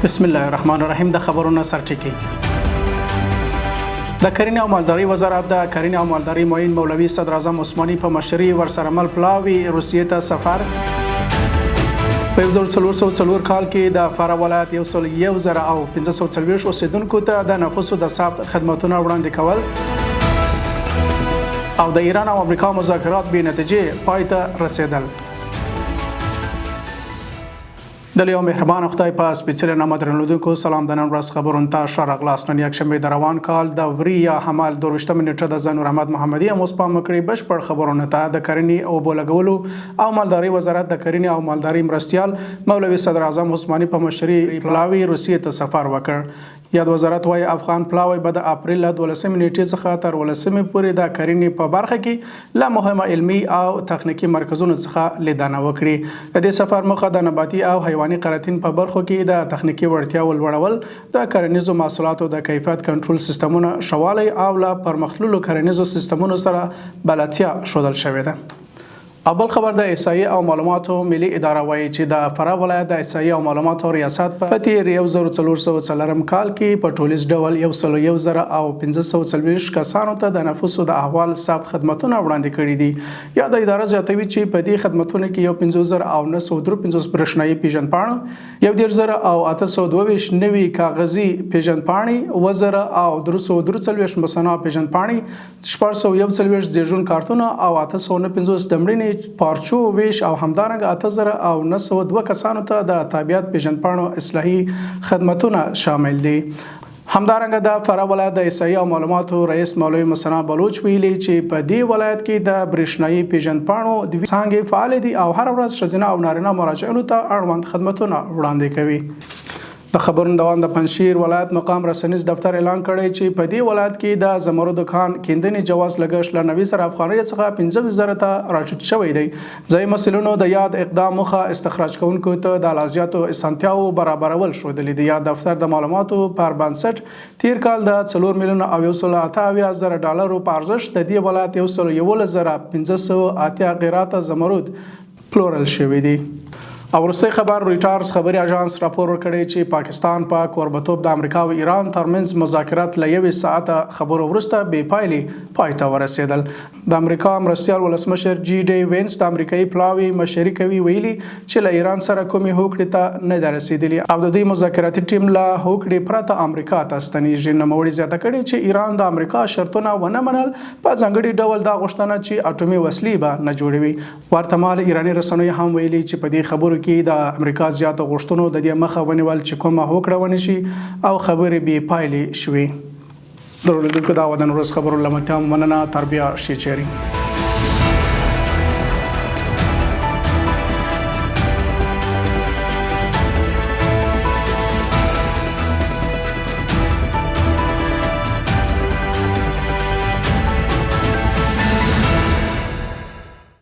بسم الله الرحمن الرحیم. د خبرونو سرټکی. د کرنې او مالدارۍ وزارت د کرنې او مالدارۍ معین مولوي صدر اعظم عثماني په مشرۍ ورسره مل پلاوي روسیې ته سفر. په 1404 کال کې د فراه ولایت 1,015 اوسیدونکو ته د نفوسو د ثبت خدماتونه وړاندې کول او د ایران او امریکا مذاکرات بې نتیجې پای ته رسیدل. د یو مهربان خدای په سپیڅلي نامه درنودونکو سلام. د نن ورځ خبرونو ته ښه راغلاست. نن یکشنبه د روان کال د وري یا حمال 22 نیټه د زنور احمد محمدي هم اوسپام کړی. بشپړ خبرونه ته د کرنې او بولګولو او مالدارۍ وزارت د کرنې او مالدارۍ مرستيال مولوي صدر اعظم عثماني په مشرۍ پلاوي روسیې ته سفر وکړ. یاد وزارت وايي افغان پلاوی به د اپریل 12 نیټې څخه تر 18 پورې د کرنې په برخه کې له مهمه علمي او تخنیکی مرکزونو څخه لیدنه وکړي. د دې سفر موخه د نباتي او حیواني قراتین په برخو کې د تخنیکی وړتیاو لوړول، د کرنیزو محصولاتو د کیفیت کنټرول سیستمونو شوالی او له پرمختللو کرنیزو سیستمونو سره بلدتیا ښودل شوې ده. اول خبر د احصایې او معلوماتو ملي اداره وایي چې د فراه ولایت د احصایې او معلوماتو ریاست په تیر 1404 کال کې په ټولیز ډول 1,015 کسانو ته د نفوسو د احوال ثبت خدماتونه وړاندې کړي دي. یا د اداره زیاتوي چې په دې خدماتونو کې 15,953 برېښنايي پیژندپاڼه، 1,822 نوي کاغذي پیژندپاڼې، 1,343 مسنه پیژندپاڼې، 441 زیږون کارتونه او 859 د مړینې پارچو ویش او همدارنګه 8,902 کسانو ته د تابعیت پیژندپاڼو اصلاحي خدماتونه شامل دي. همدارنګه د فراه ولایت د احصایې او معلوماتو رئیس مولوي مسنا بلوچ ویلي چې په دې ولایت کې د برېښنايي پیژندپاڼو د څانګې فعال دي او هر ورځ ښځینه او نارینه مراجعینو ته اړوند خدماتونه وړاندې کوي. د خبرونو دوام د پنځشیر ولایت مقام رسنیز دفتر اعلان کړی چې په دې ولایت کې د زمرد کان کیندنې جواز لګښت له 90 افغانۍ څخه 15,000 ته راټیټ شوی دی. ځای مسلونو د یاد اقدام مخه استخراج کوونکو ته د لازمیاتو اسانتیاو برابرول شودلې دي. یاد دفتر د معلوماتو پر بنسټ تیر کال د 4,188,000 ډالرو په ارزښت د دې ولایت 11,508 قیراته زمرد پلورل شوی دی. او وروستی خبر رویټرز خبري اژانس راپور ورکړی چې پاکستان په کوربتوب د امریکا او ایران ترمنځ مذاکرات له 1 ساعته خبرو وروسته بې پایلې پای ته ورسېدل. د امریکا مرستیال ولسمشر جی ډي وینس د امریکایي پلاوي مشري کوي ویلي چې له ایران سره کومې هوکړې ته نه ده رسېدلي او د دوی مذاکراتي ټیم له هوکړې پرته امریکا ته ستنېږي. نوموړي زیاته کړې چې ایران د امریکا شرطونه ونه منل، په ځانګړي ډول دا غوښتنه چې اټومي وسلې به نه جوړوي. ورته مهال ایراني رسنیو هم ویلي چې په دې خبرو کې د امریکا زیاتو غوښتنو د دې مخه ونیول چې کومه هوکړه ونه شي او خبرې بې پایلې شوې. د لیدونکو دا و د نن ورځ خبرو له متیا مننه. تر بیا شي چیرې.